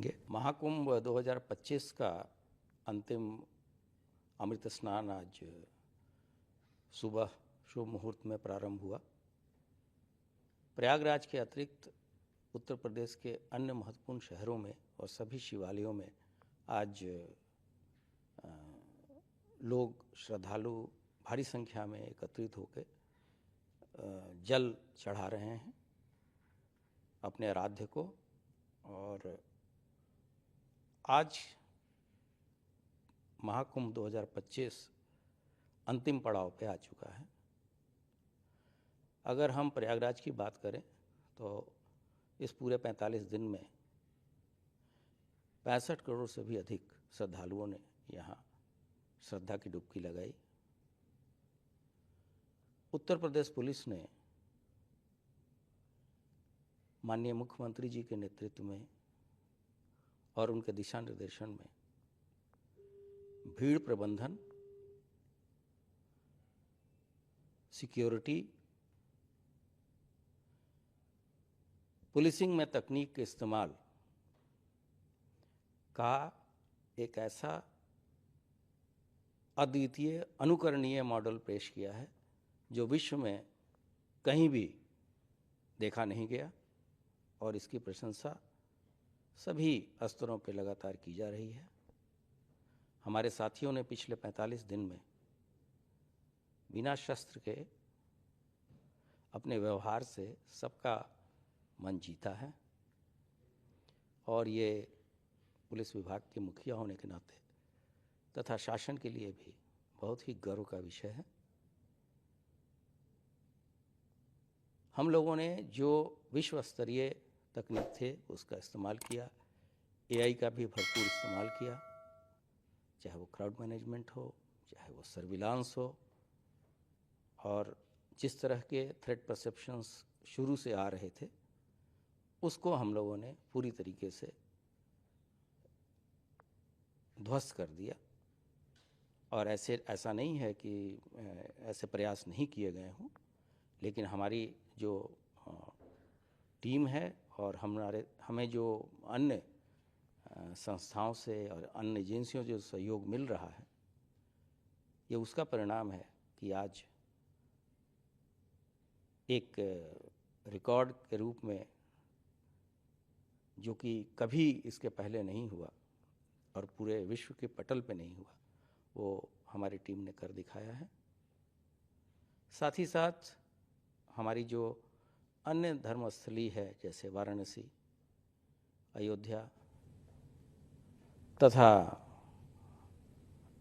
करेंगे। महाकुंभ 2025 का अंतिम अमृत स्नान आज सुबह शुभ मुहूर्त में प्रारंभ हुआ। प्रयागराज के अतिरिक्त उत्तर प्रदेश के अन्य महत्वपूर्ण शहरों में और सभी शिवालयों में आज लोग श्रद्धालु भारी संख्या में एकत्रित होकर जल चढ़ा रहे हैं अपने आराध्य को। और आज महाकुंभ 2025 अंतिम पड़ाव पे आ चुका है। अगर हम प्रयागराज की बात करें तो इस पूरे 45 दिन में 65 करोड़ से भी अधिक श्रद्धालुओं ने यहाँ श्रद्धा की डुबकी लगाई। उत्तर प्रदेश पुलिस ने माननीय मुख्यमंत्री जी के नेतृत्व में और उनके दिशा निर्देशन में भीड़ प्रबंधन, सिक्योरिटी, पुलिसिंग में तकनीक के इस्तेमाल का एक ऐसा अद्वितीय अनुकरणीय मॉडल पेश किया है जो विश्व में कहीं भी देखा नहीं गया, और इसकी प्रशंसा सभी स्तरों पर लगातार की जा रही है। हमारे साथियों ने पिछले 45 दिन में बिना शस्त्र के अपने व्यवहार से सबका मन जीता है, और ये पुलिस विभाग के मुखिया होने के नाते तथा शासन के लिए भी बहुत ही गर्व का विषय है। हम लोगों ने जो विश्व स्तरीय तकनीक थे उसका इस्तेमाल किया, एआई का भी भरपूर इस्तेमाल किया, चाहे वो क्राउड मैनेजमेंट हो, चाहे वो सर्विलांस हो, और जिस तरह के थ्रेट परसेप्शंस शुरू से आ रहे थे उसको हम लोगों ने पूरी तरीके से ध्वस्त कर दिया। और ऐसा नहीं है कि ऐसे प्रयास नहीं किए गए हों, लेकिन हमारी जो टीम है और हमें जो अन्य संस्थाओं से और अन्य एजेंसियों जो सहयोग मिल रहा है, ये उसका परिणाम है कि आज एक रिकॉर्ड के रूप में, जो कि कभी इसके पहले नहीं हुआ और पूरे विश्व के पटल पे नहीं हुआ, वो हमारी टीम ने कर दिखाया है। साथ ही साथ हमारी जो अन्य धर्मस्थली है, जैसे वाराणसी, अयोध्या तथा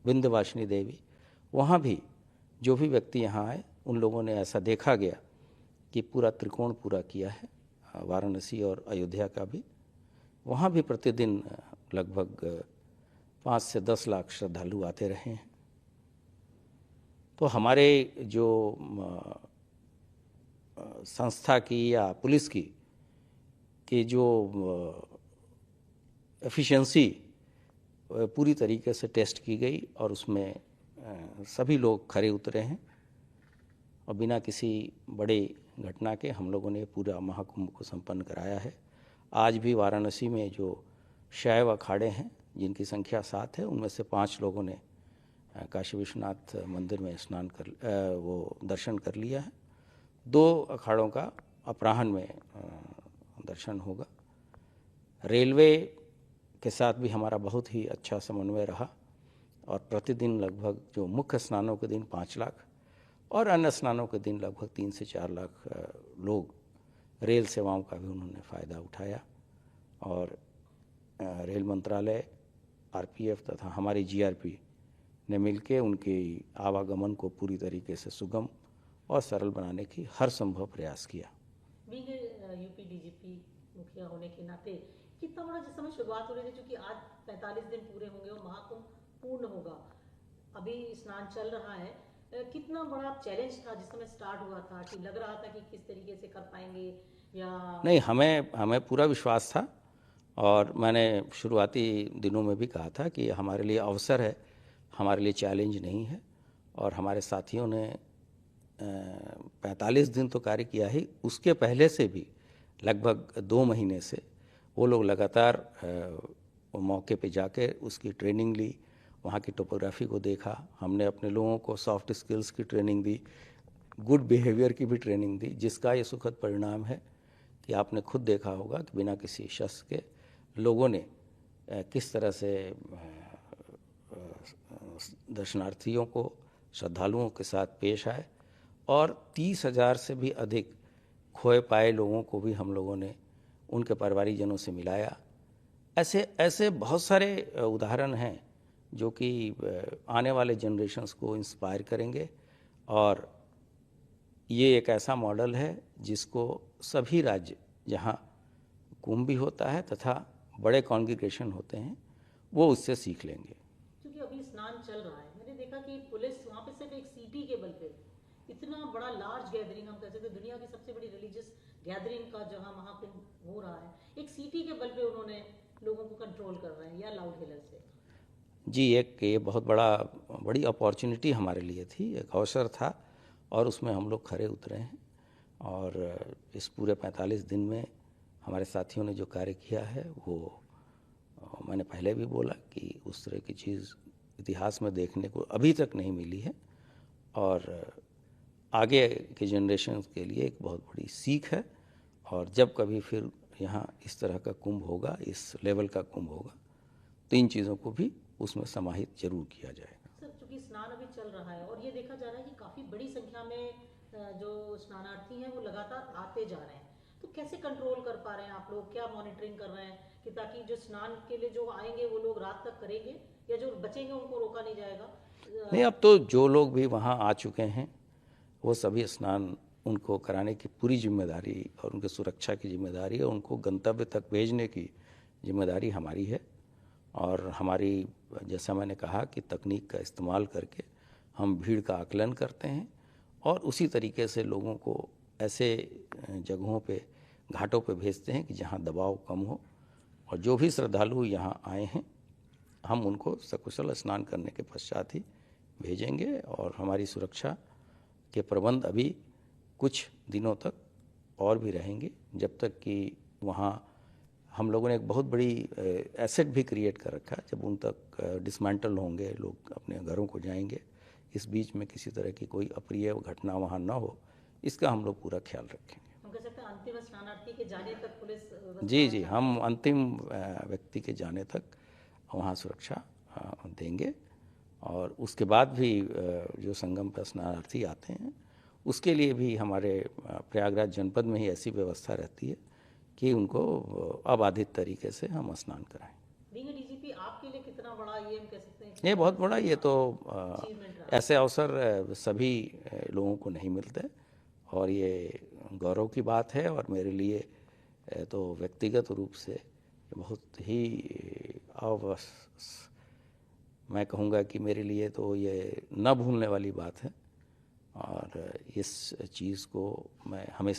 विंध्यवासिनी देवी, वहाँ भी जो भी व्यक्ति यहाँ आए उन लोगों ने ऐसा देखा गया कि पूरा त्रिकोण पूरा किया है, वाराणसी और अयोध्या का भी। वहाँ भी प्रतिदिन लगभग 5 से 10 लाख श्रद्धालु आते रहे हैं। तो हमारे जो संस्था की या पुलिस की जो एफिशिएंसी पूरी तरीके से टेस्ट की गई और उसमें सभी लोग खरे उतरे हैं, और बिना किसी बड़े घटना के हम लोगों ने पूरा महाकुंभ को संपन्न कराया है। आज भी वाराणसी में जो शैव अखाड़े हैं, जिनकी संख्या 7 है, उनमें से 5 लोगों ने काशी विश्वनाथ मंदिर में वो दर्शन कर लिया है। 2 अखाड़ों का अपराह्न में दर्शन होगा। रेलवे के साथ भी हमारा बहुत ही अच्छा समन्वय रहा, और प्रतिदिन लगभग जो मुख्य स्नानों के दिन 5 लाख और अन्य स्नानों के दिन लगभग 3 से 4 लाख लोग रेल सेवाओं का भी उन्होंने फ़ायदा उठाया। और रेल मंत्रालय, आरपीएफ तथा हमारी जीआरपी ने मिलकर उनके आवागमन को पूरी तरीके से सुगम और सरल बनाने की हर संभव प्रयास किया। यूपी डीजीपी मुखिया होने के नाते कितना बड़ा, जिस समय शुरुआत हो रही थी, क्योंकि आज 45 दिन पूरे होंगे और महाकुंभ पूर्ण होगा, अभी स्नान चल रहा है, कितना बड़ा चैलेंज था जिस समय स्टार्ट हुआ था, कि लग रहा था कि किस तरीके से कर पाएंगे या नहीं? हमें पूरा विश्वास था, और मैंने शुरुआती दिनों में भी कहा था कि हमारे लिए अवसर है, हमारे लिए चैलेंज नहीं है। और हमारे साथियों ने 45 दिन तो कार्य किया ही, उसके पहले से भी लगभग 2 महीने से वो लोग लगातार मौके पे जाके उसकी ट्रेनिंग ली, वहाँ की टोपोग्राफी को देखा। हमने अपने लोगों को सॉफ्ट स्किल्स की ट्रेनिंग दी, गुड बिहेवियर की भी ट्रेनिंग दी, जिसका ये सुखद परिणाम है कि आपने खुद देखा होगा कि बिना किसी शस्त्र के लोगों ने किस तरह से दर्शनार्थियों को, श्रद्धालुओं के साथ पेश आए, और 30,000 से भी अधिक खोए पाए लोगों को भी हम लोगों ने उनके परिवारीजनों से मिलाया। ऐसे ऐसे बहुत सारे उदाहरण हैं जो कि आने वाले जनरेशन्स को इंस्पायर करेंगे, और ये एक ऐसा मॉडल है जिसको सभी राज्य जहाँ कुंभ भी होता है तथा बड़े कॉन्ग्रीगेशन होते हैं वो उससे सीख लेंगे। क्योंकि अभी स्नान चल रहा है, मैंने देखा कि पुलिस वहाँ पे सिर्फ एक सीटी के बल पे इतना बड़ा लार्ज गैदरिंग, हम कह सकते हैं दुनिया की सबसे बड़ी रिलीजियस गैदरिंग का जहाँ महाकुंभ हो रहा है, एक सीटी के बल पे उन्होंने लोगों को कंट्रोल कर रहे हैं या लाउड हेलर से। जी, एक ये बहुत बड़ी अपॉर्चुनिटी हमारे लिए थी, एक अवसर था, और उसमें हम लोग खरे उतरे हैं। और इस पूरे 45 दिन में हमारे साथियों ने जो कार्य किया है वो मैंने पहले भी बोला कि उस तरह की चीज़ इतिहास में देखने को अभी तक नहीं मिली है, और आगे के जनरेशन के लिए एक बहुत बड़ी सीख है। और जब कभी फिर यहाँ इस तरह का कुंभ होगा, इस लेवल का कुंभ होगा, तो इन चीज़ों को भी उसमें समाहित जरूर किया जाएगा। सर, चूंकि स्नान अभी चल रहा है और ये देखा जा रहा है कि काफ़ी बड़ी संख्या में जो स्नानार्थी हैं वो लगातार आते जा रहे हैं, तो कैसे कंट्रोल कर पा रहे हैं आप लोग, क्या मॉनिटरिंग कर रहे हैं कि ताकि जो स्नान के लिए जो आएंगे वो लोग रात तक करेंगे, या जो बचेंगे उनको रोका नहीं जाएगा? नहीं, अब तो जो लोग भी वहाँ आ चुके हैं वो सभी स्नान उनको कराने की पूरी जिम्मेदारी और उनके सुरक्षा की जिम्मेदारी है, उनको गंतव्य तक भेजने की जिम्मेदारी हमारी है। और हमारी, जैसा मैंने कहा कि तकनीक का इस्तेमाल करके हम भीड़ का आकलन करते हैं और उसी तरीके से लोगों को ऐसे जगहों पे, घाटों पे भेजते हैं कि जहाँ दबाव कम हो, और जो भी श्रद्धालु यहाँ आए हैं हम उनको सकुशल स्नान करने के पश्चात ही भेजेंगे। और हमारी सुरक्षा के प्रबंध अभी कुछ दिनों तक और भी रहेंगे, जब तक कि वहाँ हम लोगों ने एक बहुत बड़ी एसेट भी क्रिएट कर रखा है। जब उन तक डिसमेंटल होंगे, लोग अपने घरों को जाएंगे, इस बीच में किसी तरह की कोई अप्रिय घटना वहाँ ना हो, इसका हम लोग पूरा ख्याल रखेंगे। हम कह सकते हैं अंतिम स्नानार्थी के जाने तक पुलिस जी, हम अंतिम व्यक्ति के जाने तक वहाँ सुरक्षा देंगे। और उसके बाद भी जो संगम पर स्नानार्थी आते हैं उसके लिए भी हमारे प्रयागराज जनपद में ही ऐसी व्यवस्था रहती है कि उनको अबाधित तरीके से हम स्नान कराएं। बीइंग अ डीजीपी आपके लिए कितना बड़ा ये हम कह सकते हैं ये बहुत बड़ा, ये तो अचीवमेंट रहा? ऐसे अवसर सभी लोगों को नहीं मिलते, और ये गौरव की बात है। और मेरे लिए तो व्यक्तिगत रूप से बहुत ही मैं कहूँगा कि मेरे लिए तो ये न भूलने वाली बात है, और इस चीज़ को मैं हमेशा